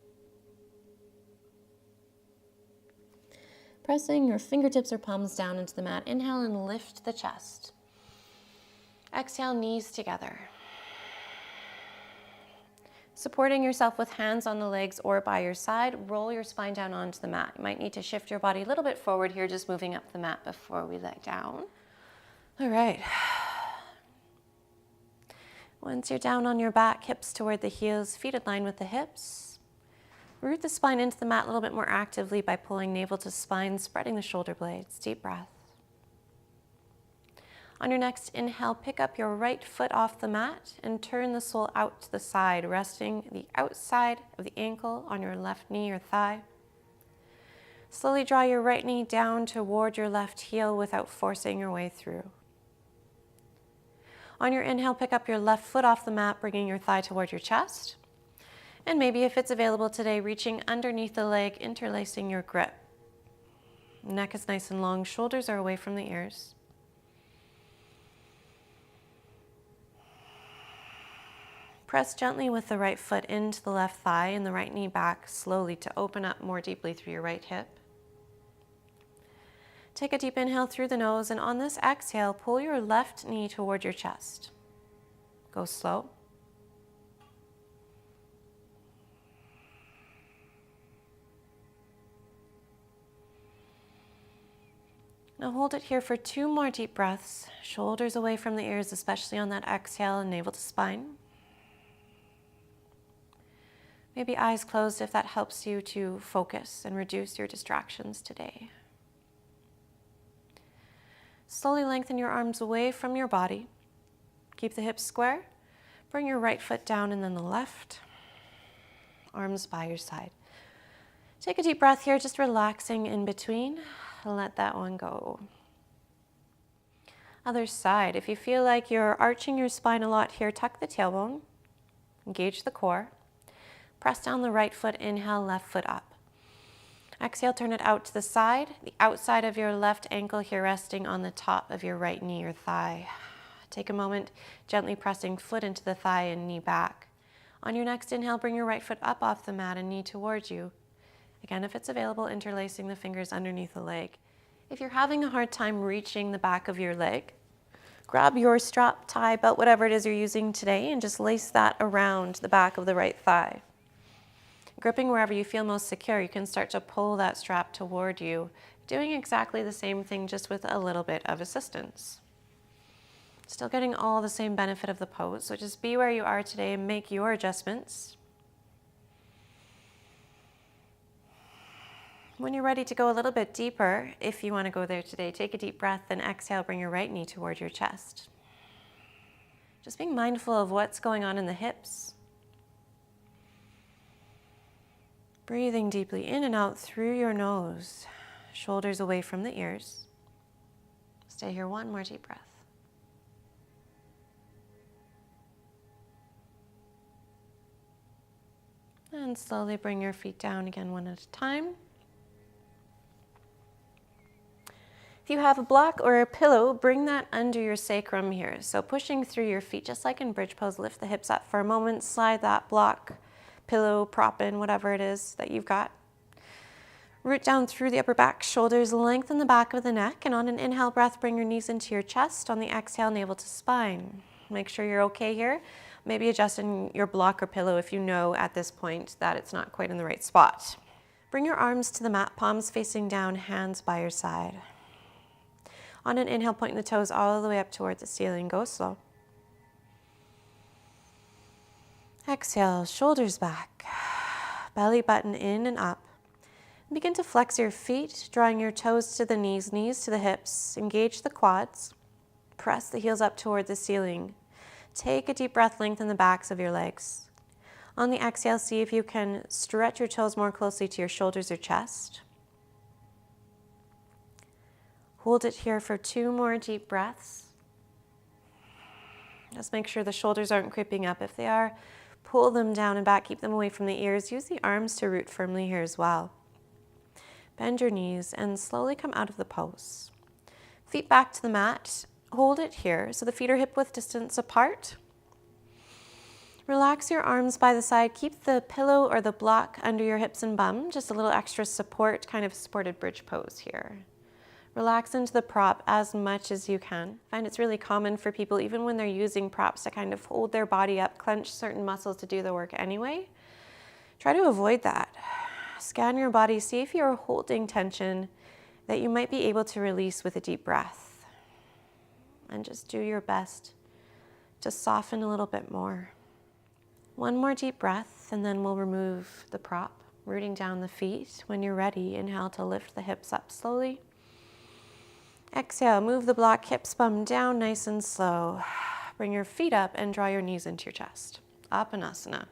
S1: Pressing your fingertips or palms down into the mat. Inhale and lift the chest. Exhale, knees together. Supporting yourself with hands on the legs or by your side, roll your spine down onto the mat. You might need to shift your body a little bit forward here, just moving up the mat before we let down. All right. Once you're down on your back, hips toward the heels, feet in line with the hips. Root the spine into the mat a little bit more actively by pulling navel to spine, spreading the shoulder blades. Deep breath. On your next inhale, pick up your right foot off the mat and turn the sole out to the side, resting the outside of the ankle on your left knee or thigh. Slowly draw your right knee down toward your left heel without forcing your way through. On your inhale, pick up your left foot off the mat, bringing your thigh toward your chest. And maybe if it's available today, reaching underneath the leg, interlacing your grip. Neck is nice and long, shoulders are away from the ears. Press gently with the right foot into the left thigh and the right knee back slowly to open up more deeply through your right hip. Take a deep inhale through the nose, and on this exhale, pull your left knee toward your chest. Go slow. Now hold it here for 2 more deep breaths. Shoulders away from the ears, especially on that exhale, and navel to spine. Maybe eyes closed if that helps you to focus and reduce your distractions today. Slowly lengthen your arms away from your body. Keep the hips square. Bring your right foot down and then the left. Arms by your side. Take a deep breath here, just relaxing in between. Let that one go. Other side. If you feel like you're arching your spine a lot here, tuck the tailbone. Engage the core. Press down the right foot, inhale, left foot up. Exhale, turn it out to the side. The outside of your left ankle here resting on the top of your right knee or thigh. Take a moment, gently pressing foot into the thigh and knee back. On your next inhale, bring your right foot up off the mat and knee towards you. Again, if it's available, interlacing the fingers underneath the leg. If you're having a hard time reaching the back of your leg, grab your strap, tie, belt, whatever it is you're using today, and just lace that around the back of the right thigh. Gripping wherever you feel most secure, you can start to pull that strap toward you, doing exactly the same thing, just with a little bit of assistance. Still getting all the same benefit of the pose, so just be where you are today and make your adjustments. When you're ready to go a little bit deeper, if you want to go there today, take a deep breath and exhale, bring your right knee toward your chest. Just being mindful of what's going on in the hips. Breathing deeply in and out through your nose, shoulders away from the ears. Stay here, 1 more deep breath. And slowly bring your feet down again, 1 at a time. If you have a block or a pillow, bring that under your sacrum here. So pushing through your feet, just like in bridge pose, lift the hips up for a moment, slide that block, pillow, prop in, whatever it is that you've got. Root down through the upper back, shoulders, lengthen the back of the neck, and on an inhale breath, bring your knees into your chest. On the exhale, navel to spine. Make sure you're okay here. Maybe adjusting your block or pillow if you know at this point that it's not quite in the right spot. Bring your arms to the mat, palms facing down, hands by your side. On an inhale, pointing the toes all the way up toward the ceiling. Go slow. Exhale, shoulders back, belly button in and up. Begin to flex your feet, drawing your toes to the knees, knees to the hips. Engage the quads. Press the heels up toward the ceiling. Take a deep breath, lengthen the backs of your legs. On the exhale, see if you can stretch your toes more closely to your shoulders or chest. Hold it here for 2 more deep breaths. Just make sure the shoulders aren't creeping up. If they are, pull them down and back, keep them away from the ears. Use the arms to root firmly here as well. Bend your knees and slowly come out of the pose. Feet back to the mat. Hold it here so the feet are hip-width distance apart. Relax your arms by the side. Keep the pillow or the block under your hips and bum. Just a little extra support, kind of supported bridge pose here. Relax into the prop as much as you can. I find it's really common for people, even when they're using props, to kind of hold their body up, clench certain muscles to do the work anyway. Try to avoid that. Scan your body, see if you're holding tension that you might be able to release with a deep breath. And just do your best to soften a little bit more. 1 more deep breath, and then we'll remove the prop, rooting down the feet. When you're ready, inhale to lift the hips up slowly. Exhale, move the block, hips, bum down, nice and slow. Bring your feet up and draw your knees into your chest. Apanasana.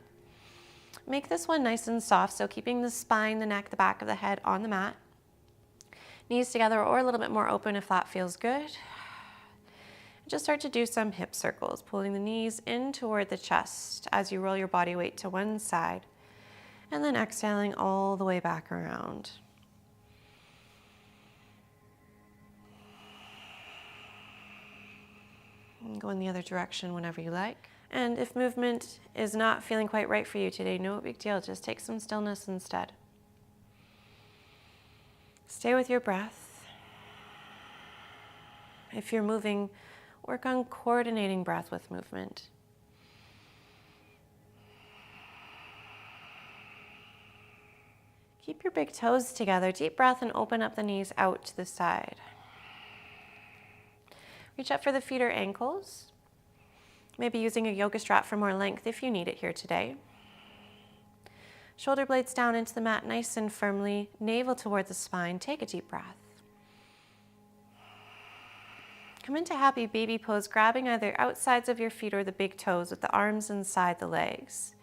S1: Make this one nice and soft, so keeping the spine, the neck, the back of the head on the mat. Knees together or a little bit more open if that feels good. Just start to do some hip circles, pulling the knees in toward the chest as you roll your body weight to one side, and then exhaling all the way back around. And go in the other direction whenever you like. And if movement is not feeling quite right for you today, no big deal. Just take some stillness instead. Stay with your breath. If you're moving, work on coordinating breath with movement. Keep your big toes together. Deep breath and open up the knees out to the side. Reach up for the feet or ankles. Maybe using a yoga strap for more length if you need it here today. Shoulder blades down into the mat nice and firmly. Navel toward the spine. Take a deep breath. Come into happy baby pose, grabbing either outsides of your feet or the big toes with the arms inside the legs.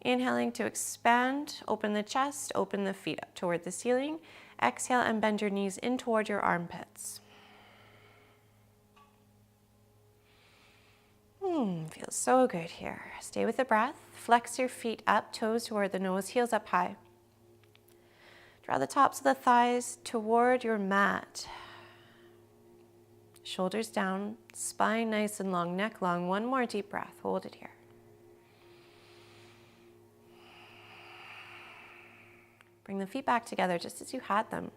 S1: Inhaling to expand, open the chest, open the feet up toward the ceiling. Exhale and bend your knees in toward your armpits. Feels so good here. Stay with the breath. Flex your feet up, toes toward the nose, heels up high. Draw the tops of the thighs toward your mat. Shoulders down, spine nice and long, neck long. 1 more deep breath. Hold it here. Bring the feet back together just as you had them.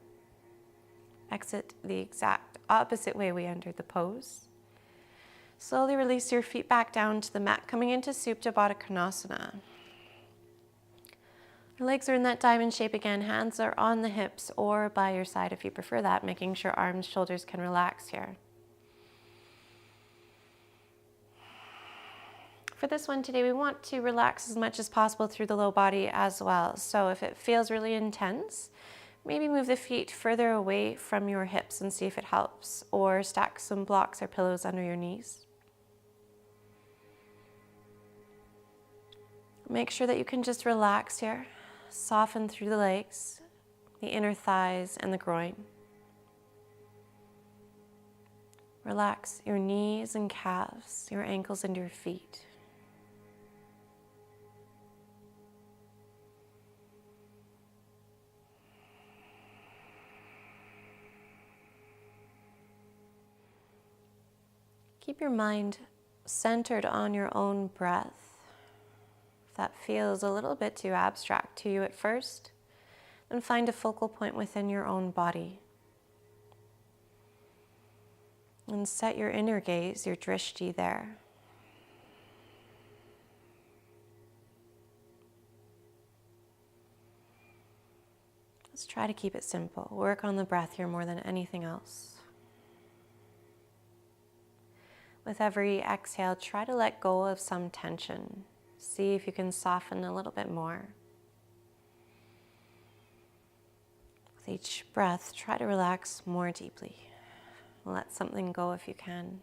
S1: Exit the exact opposite way we entered the pose. Slowly release your feet back down to the mat, coming into Supta Baddha Konasana. Your legs are in that diamond shape again. Hands are on the hips or by your side if you prefer that, making sure arms, shoulders can relax here. For this one today, we want to relax as much as possible through the low body as well. So if it feels really intense, maybe move the feet further away from your hips and see if it helps, or stack some blocks or pillows under your knees. Make sure that you can just relax here. Soften through the legs, the inner thighs, and the groin. Relax your knees and calves, your ankles and your feet. Keep your mind centered on your own breath. If that feels a little bit too abstract to you at first, then find a focal point within your own body. And set your inner gaze, your drishti there. Let's try to keep it simple. Work on the breath here more than anything else. With every exhale, try to let go of some tension. See if you can soften a little bit more. With each breath, try to relax more deeply. Let something go if you can.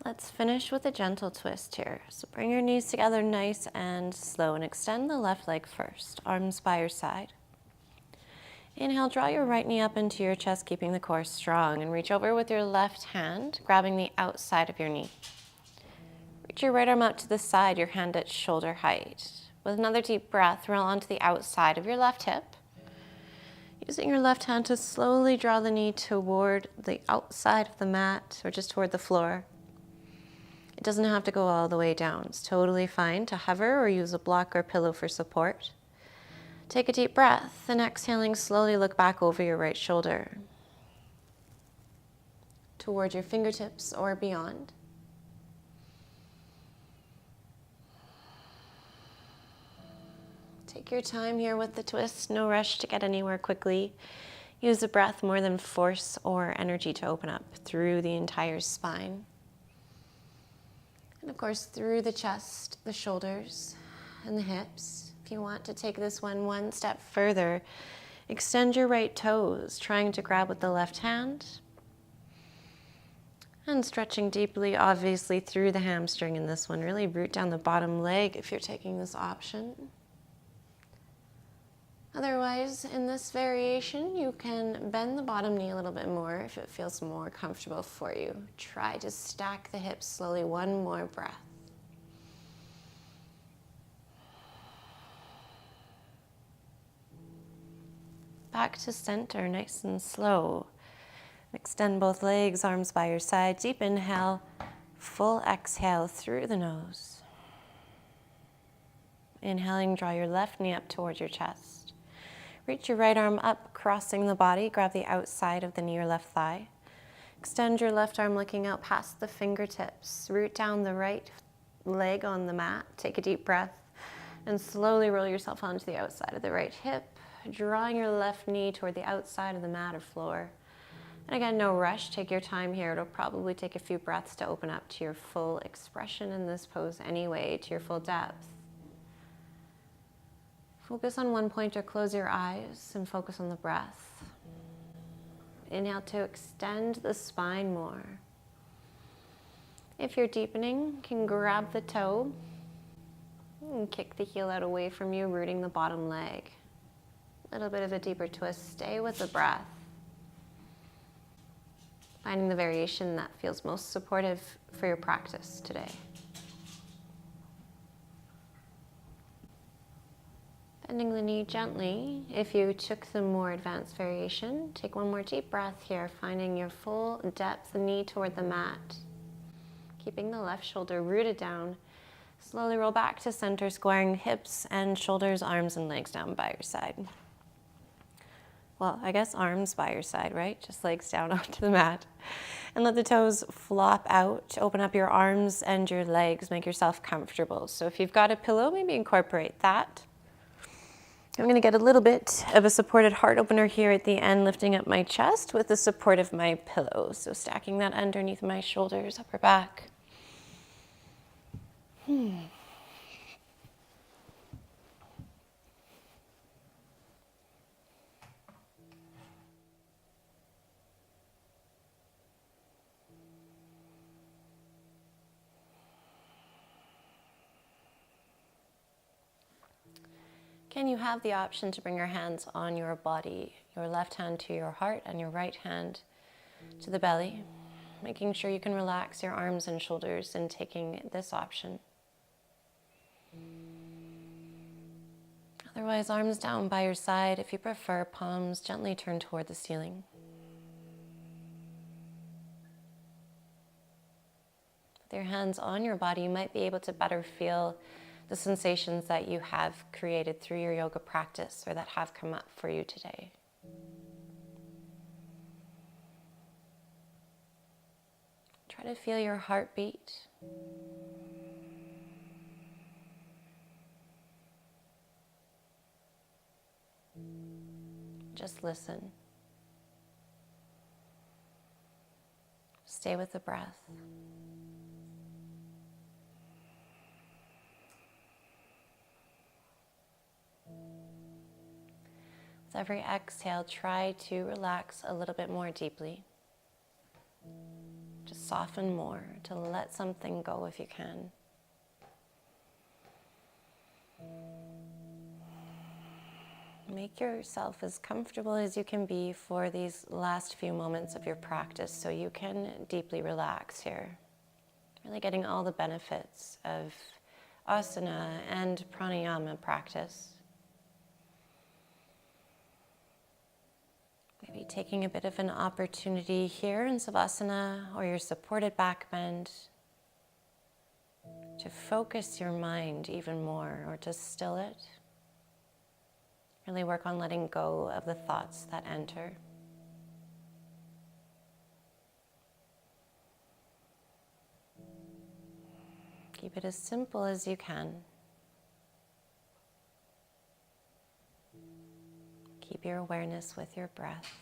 S1: Let's finish with a gentle twist here. So bring your knees together nice and slow and extend the left leg first, arms by your side. Inhale, draw your right knee up into your chest, keeping the core strong, and reach over with your left hand, grabbing the outside of your knee. Reach your right arm out to the side, your hand at shoulder height. With another deep breath, roll onto the outside of your left hip. Using your left hand to slowly draw the knee toward the outside of the mat or just toward the floor. It doesn't have to go all the way down. It's totally fine to hover or use a block or pillow for support. Take a deep breath and exhaling, slowly look back over your right shoulder toward your fingertips or beyond. Take your time here with the twist. No rush to get anywhere quickly. Use the breath more than force or energy to open up through the entire spine. And of course, through the chest, the shoulders, and the hips. If you want to take this one step further, extend your right toes, trying to grab with the left hand. And stretching deeply, obviously, through the hamstring in this one. Really root down the bottom leg if you're taking this option. Otherwise, in this variation, you can bend the bottom knee a little bit more if it feels more comfortable for you. Try to stack the hips slowly, one more breath. Back to center, nice and slow. Extend both legs, arms by your side. Deep inhale, full exhale through the nose. Inhaling, draw your left knee up towards your chest. Reach your right arm up, crossing the body. Grab the outside of the knee or left thigh. Extend your left arm looking out past the fingertips. Root down the right leg on the mat. Take a deep breath and slowly roll yourself onto the outside of the right hip, drawing your left knee toward the outside of the mat or floor. And again, no rush. Take your time here. It'll probably take a few breaths to open up to your full expression in this pose anyway, to your full depth. Focus on one point or close your eyes and focus on the breath. Inhale to extend the spine more. If you're deepening, you can grab the toe and kick the heel out away from you, rooting the bottom leg. A little bit of a deeper twist. Stay with the breath. Finding the variation that feels most supportive for your practice today. Bending the knee gently. If you took the more advanced variation, take one more deep breath here, finding your full depth, the knee toward the mat. Keeping the left shoulder rooted down. Slowly roll back to center, squaring hips and shoulders, arms and legs down by your side. Well, I guess arms by your side, right? Just legs down onto the mat. And let the toes flop out. Open up your arms and your legs. Make yourself comfortable. So if you've got a pillow, maybe incorporate that. I'm going to get a little bit of a supported heart opener here at the end, lifting up my chest with the support of my pillow. So stacking that underneath my shoulders, upper back. Again, you have the option to bring your hands on your body, your left hand to your heart and your right hand to the belly, making sure you can relax your arms and shoulders in taking this option. Otherwise, arms down by your side. If you prefer, palms gently turn toward the ceiling. With your hands on your body, you might be able to better feel the sensations that you have created through your yoga practice or that have come up for you today. Try to feel your heartbeat. Just listen. Stay with the breath. With every exhale, try to relax a little bit more deeply. Just soften more, to let something go if you can. Make yourself as comfortable as you can be for these last few moments of your practice so you can deeply relax here. Really getting all the benefits of asana and pranayama practice. Maybe taking a bit of an opportunity here in Savasana or your supported back bend to focus your mind even more or to still it. Really work on letting go of the thoughts that enter. Keep it as simple as you can. Keep your awareness with your breath.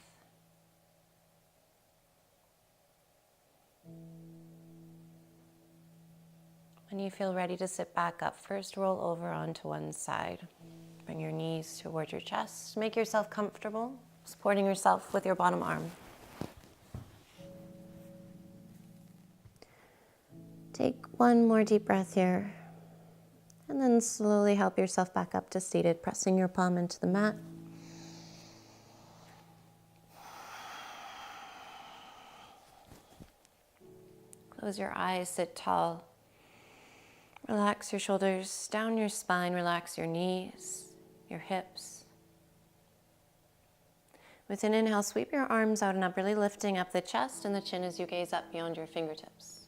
S1: When you feel ready to sit back up, first roll over onto one side. Bring your knees toward your chest. Make yourself comfortable, supporting yourself with your bottom arm. Take one more deep breath here. And then slowly help yourself back up to seated, pressing your palm into the mat. Close your eyes, sit tall. Relax your shoulders down your spine, relax your knees, your hips. With an inhale, sweep your arms out and up, really lifting up the chest and the chin as you gaze up beyond your fingertips.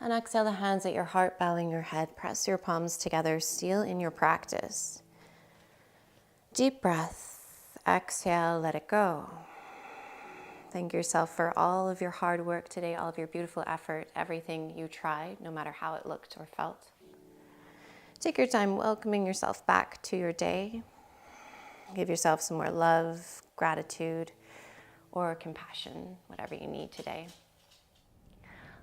S1: And exhale the hands at your heart, bowing your head. Press your palms together, seal in your practice. Deep breath, exhale, let it go. Thank yourself for all of your hard work today, all of your beautiful effort, everything you tried, no matter how it looked or felt. Take your time welcoming yourself back to your day. Give yourself some more love, gratitude, or compassion, whatever you need today.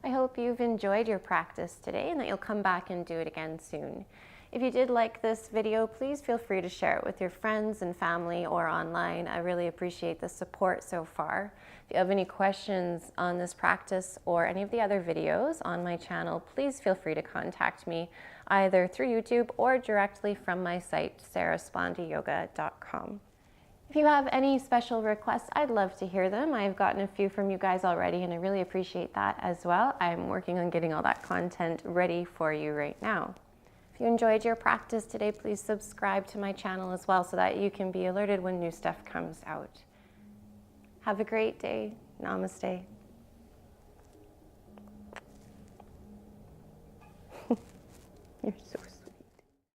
S1: I hope you've enjoyed your practice today and that you'll come back and do it again soon. If you did like this video, please feel free to share it with your friends and family or online. I really appreciate the support so far. If you have any questions on this practice or any of the other videos on my channel, please feel free to contact me either through YouTube or directly from my site, sarahspondiyoga.com. If you have any special requests, I'd love to hear them. I've gotten a few from you guys already and I really appreciate that as well. I'm working on getting all that content ready for you right now. If you enjoyed your practice today, please subscribe to my channel as well so that you can be alerted when new stuff comes out. Have a great day. Namaste. You're so